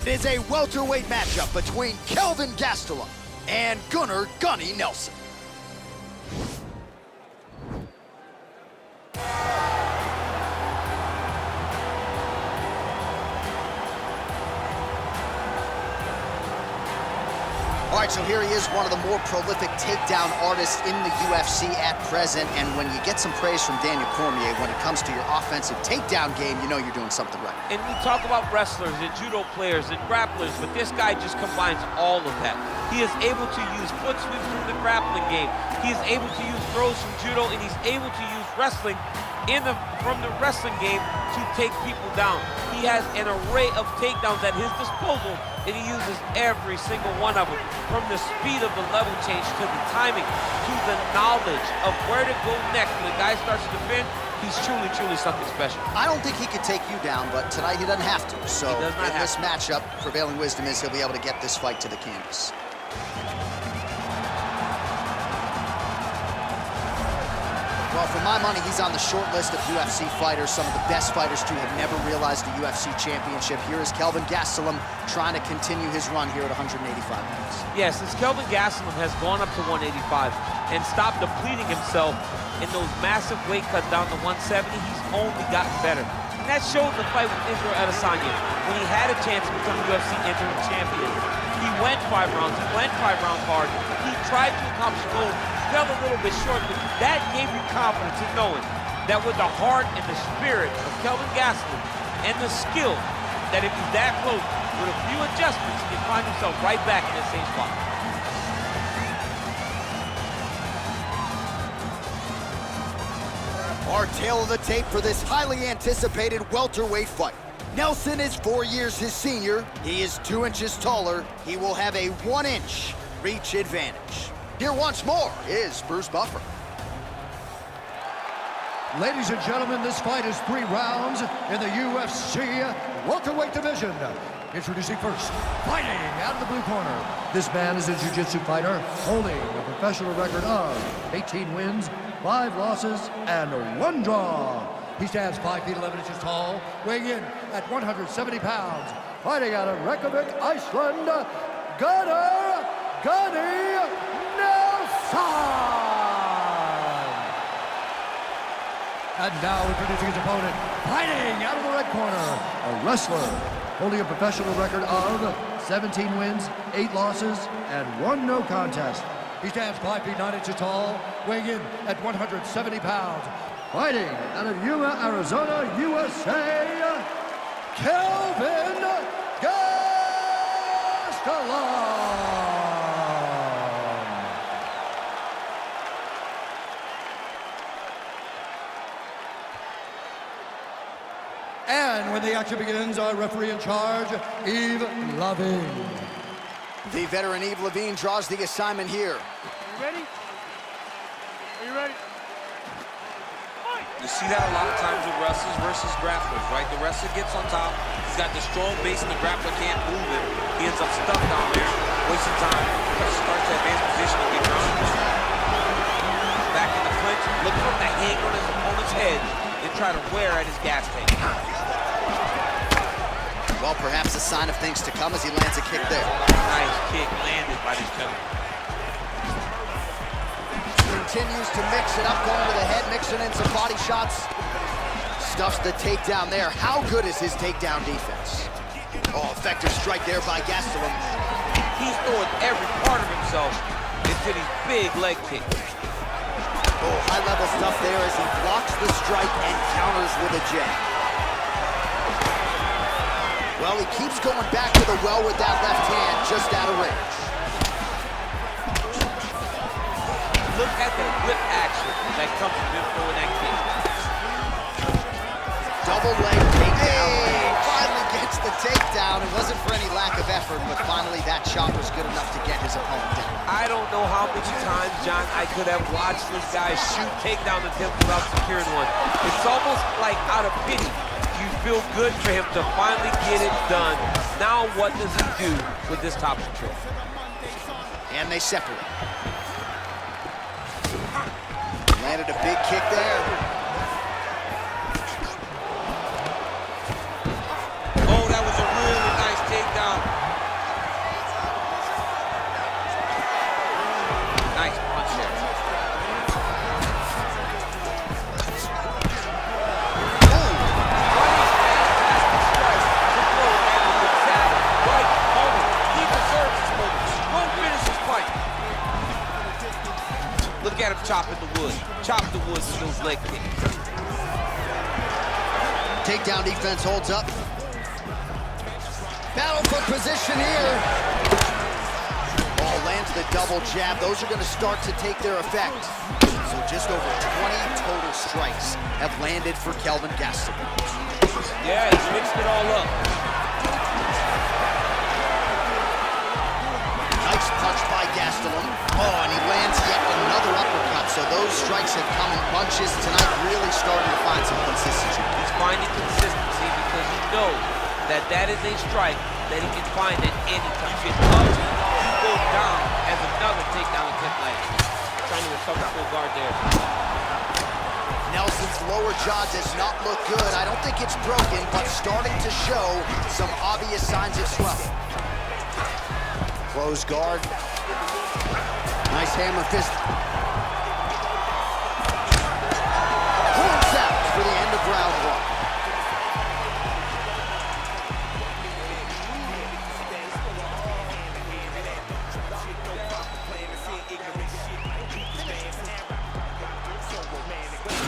It is a welterweight matchup between Kelvin Gastelum and Gunnar Nelson. All right, so here he is, one of the more prolific takedown artists in the UFC at present. And when you get some praise from Daniel Cormier when it comes to your offensive takedown game, you know you're doing something right. And we talk about wrestlers and judo players and grapplers, but this guy just combines all of that. He is able to use foot sweeps from the grappling game. He is able to use throws from judo, and he's able to use wrestling from the wrestling game to take people down. He has an array of takedowns at his disposal, and he uses every single one of them. From the speed of the level change, to the timing, to the knowledge of where to go next. When the guy starts to defend, he's truly, truly something special. I don't think he could take you down, but tonight he doesn't have to. So in this matchup, prevailing wisdom is he'll be able to get this fight to the canvas. Well, for my money, he's on the short list of UFC fighters, some of the best fighters to have never realized a UFC championship. Here is Kelvin Gastelum trying to continue his run here at 185 pounds. Yeah, since Kelvin Gastelum has gone up to 185 and stopped depleting himself in those massive weight cuts down to 170, he's only gotten better. And that showed the fight with Israel Adesanya when he had a chance to become UFC interim champion. He went 5 rounds, he went 5 rounds hard. He tried to accomplish goals, fell a little bit short, but that gave you confidence in knowing that with the heart and the spirit of Kelvin Gastelum and the skill, that if he's that close, with a few adjustments, he can find himself right back in the same spot. Our tale of the tape for this highly anticipated welterweight fight. Nelson is 4 years his senior. He is 2 inches taller. He will have a 1-inch reach advantage. Here once more is Bruce Buffer. Ladies and gentlemen, this fight is 3 rounds in the UFC welterweight division. Introducing first, fighting out of the blue corner. This man is a jiu-jitsu fighter holding a professional record of 18 wins, 5 losses, and 1 draw. He stands 5 feet 11 inches tall, weighing in at 170 pounds. Fighting out of Reykjavik, Iceland, Gunnar Nelson! And now introducing his opponent, fighting out of the red corner, a wrestler holding a professional record of 17 wins, 8 losses, and 1 no contest. He stands 5 feet 9 inches tall, weighing in at 170 pounds. Fighting out of Yuma, Arizona, USA, Kelvin Gastelum! And when the action begins, our referee in charge, Yves Lavigne. The veteran Yves Lavigne draws the assignment here. You ready? Are you ready? You see that a lot of times with wrestlers versus grapplers, right? The wrestler gets on top, he's got the strong base and the grappler can't move him. He ends up stuck down there, wasting time, starts to advance position and get grounded. Back in the clinch, look for him to hang on his opponent's head and try to wear at his gas tank. Well, perhaps a sign of things to come as he lands a kick there. Nice kick landed by this gentleman. Continues to mix it up, going to the head, mixing in some body shots. Stuffs the takedown there. How good is his takedown defense? Oh, effective strike there by Gastelum. He's throwing every part of himself into these big leg kicks. Oh, high-level stuff there as he blocks the strike and counters with a jab. Well, he keeps going back to the well with that left hand, just out of range. Look at the whip action that comes from him throwing that kick. Double leg takedown. Hey, finally gets the takedown. It wasn't for any lack of effort, but finally that shot was good enough to get his opponent down. I don't know how many times, John, I could have watched this guy shoot takedown attempts without securing one. It's almost like out of pity. You feel good for him to finally get it done. Now what does he do with this top control? And they separate. Landed a big kick there. Oh, that was a really nice takedown. takedown. Nice punch there. Look at him chopping the wood. Chop the wood with those leg kicks. Takedown defense holds up. Battle for position here. Oh, lands the double jab. Those are going to start to take their effect. So just over 20 total strikes have landed for Kelvin Gastelum. Yeah, he's mixed it all up. Nice punch by Gastelum. Oh, and he lands yet another uppercut. So those strikes have come in bunches tonight, really starting to find some consistency. He's finding consistency because he knows that that is a strike that he can find at any time. You get up, you go down as another takedown attempt lands. Trying to recover full guard there. Nelson's lower jaw does not look good. I don't think it's broken, but starting to show some obvious signs of swelling. Close guard. Nice hammer fist. Horns out for the end of round one.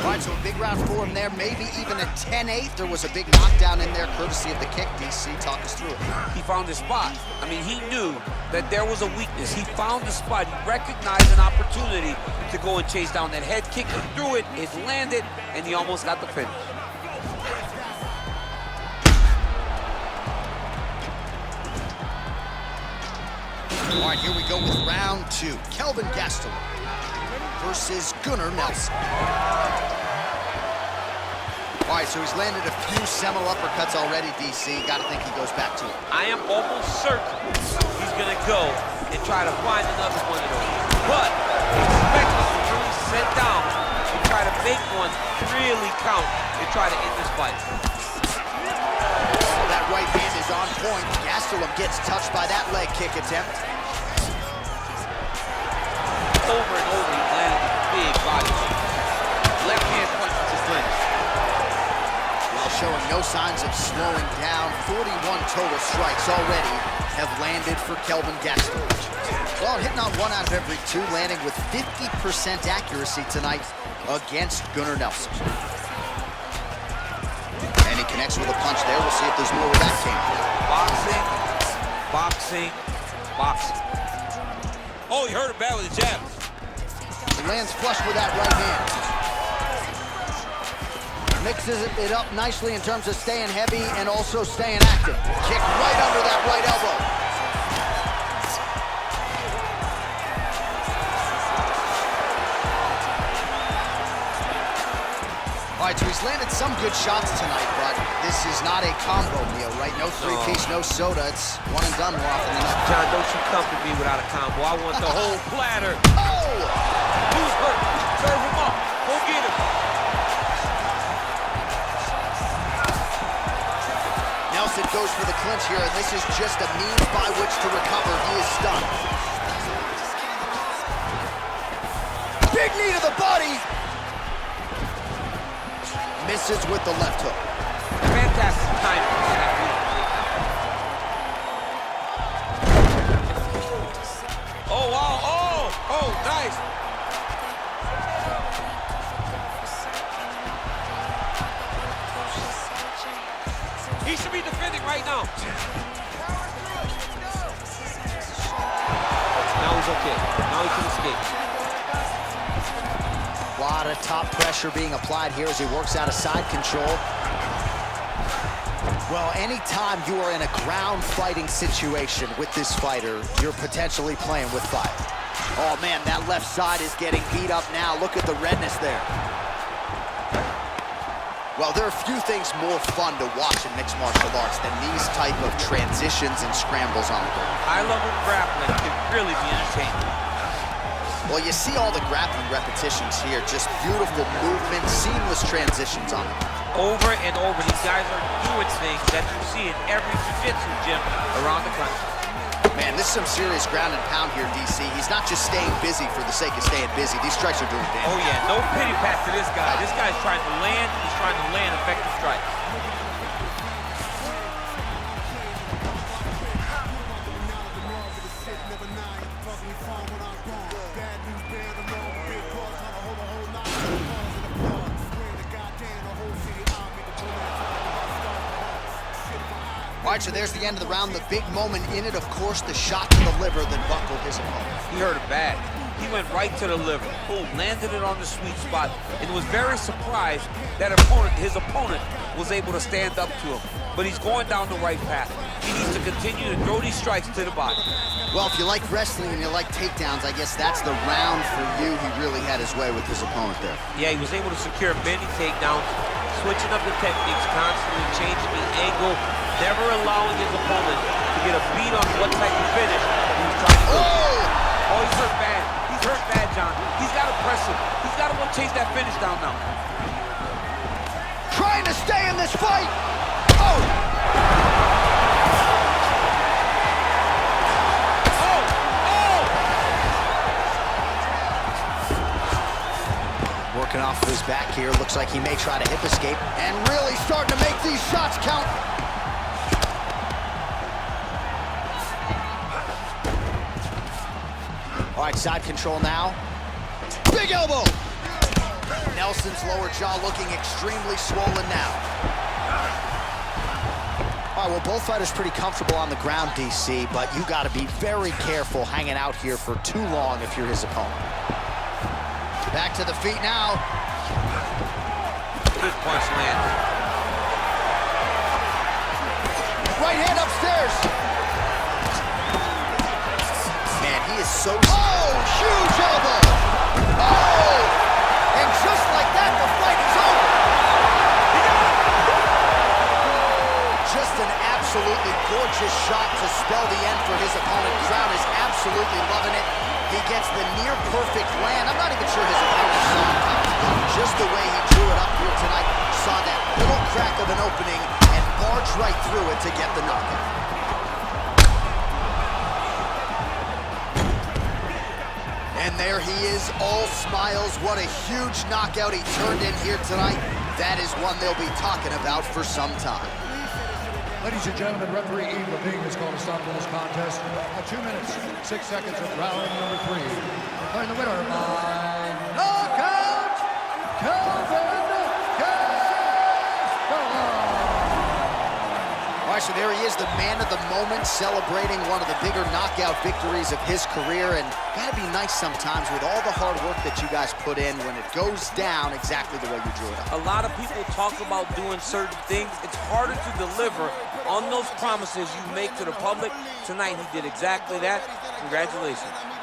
All right, so a big round for him there, maybe even a 10-8. There was a big knockdown in there, courtesy of the kick. DC, talk us through it. He found his spot. I mean, he knew that there was a weakness. He found the spot. He recognized an opportunity to go and chase down that head kick. He threw it, it landed, and he almost got the finish. All right, here we go with round two. Kelvin Gastelum versus Gunnar Nelson. All right, so he's landed a few seminal uppercuts already, DC. Got to think he goes back to it. I am almost certain he's going to go and try to find another one of those. But expect him to really sit down and try to make one really count and try to end this fight. Oh, that right hand is on point. Gastelum gets touched by that leg kick attempt. Over and over, he landed a big body kick. Left hand punch to clinch. While showing no signs of slowing down, 41 total strikes already have landed for Kelvin Gastelum. Well, hitting on 1 out of every 2, landing with 50% accuracy tonight against Gunnar Nelson. And he connects with a punch there. We'll see if there's more where that came from. Boxing, boxing, boxing. Oh, he hurt him bad with the jab. He lands flush with that right hand. Mixes it up nicely in terms of staying heavy and also staying active. Kick right under that right elbow. All right, so he's landed some good shots tonight, but this is not a combo meal, right? No three-piece, no soda. It's one and done more often than not. John, don't you come to me without a combo. I want the whole platter. Oh! Who's hurt? Serve him up. Go get him. Nelson goes for the clinch here, and this is just a means by which to recover. He is stunned. Big knee to the body. Misses with the left hook. Fantastic timing. Oh, wow. Oh, nice. He should be defending right now. Now he's okay. Now he can escape. A lot of top pressure being applied here as he works out of side control. Well, anytime you are in a ground fighting situation with this fighter, you're potentially playing with fire. Oh man, that left side is getting beat up now. Look at the redness there. Well, there are few things more fun to watch in mixed martial arts than these type of transitions and scrambles on the ground. High-level grappling can really be entertaining. Well, you see all the grappling repetitions here. Just beautiful movement, seamless transitions on it. over and over. These guys are doing things that you see in every jiu-jitsu gym around the country. Man, this is some serious ground and pound here, DC. He's not just staying busy for the sake of staying busy. These strikes are doing damage. Oh yeah, no pity pat to this guy. This guy's trying to land. He's trying to land effective strikes. All right, so there's the end of the round. The big moment in it, of course, the shot to the liver that buckled his opponent. He hurt it bad. He went right to the liver. Boom, landed it on the sweet spot, and was very surprised that his opponent was able to stand up to him. But he's going down the right path. He needs to continue to throw these strikes to the body. Well, if you like wrestling and you like takedowns, I guess that's the round for you. He really had his way with his opponent there. Yeah, he was able to secure many takedowns, switching up the techniques, constantly changing the angle, never allowing his opponent to get a beat on what type of finish he was trying to do. Oh, he's hurt bad. He's hurt bad, John. He's got to press him. He's got to go chase that finish down now. Trying to stay in this fight. Oh! Working off of his back here. Looks like he may try to hip escape. And really starting to make these shots count. All right, side control now. Big elbow! Nelson's lower jaw looking extremely swollen now. All right, well, both fighters pretty comfortable on the ground, DC, but you got to be very careful hanging out here for too long if you're his opponent. Back to the feet now. Good punch landed. Right hand upstairs. Man, he is so... Oh, huge elbow. Oh! And just like that, the fight is over. Just an absolutely gorgeous shot to spell the end for his opponent. Crowd is absolutely loving it. He gets the near-perfect land. I'm not even sure his opponent saw it coming. Just the way he drew it up here tonight, saw that little crack of an opening and barged right through it to get the knockout. And there he is, all smiles. What a huge knockout he turned in here tonight. That is one they'll be talking about for some time. Ladies and gentlemen, referee Ian Levine has called a stop to this contest at 2 minutes, 6 seconds of round number 3. Declaring the winner by knockout, Kelvin Gastelum. All right, so there he is, the man of the moment, celebrating one of the bigger knockout victories of his career. And gotta be nice sometimes with all the hard work that you guys put in when it goes down exactly the way you drew it up. A lot of people talk about doing certain things. It's harder to deliver on those promises you make to the public. Tonight, he did exactly that. Congratulations.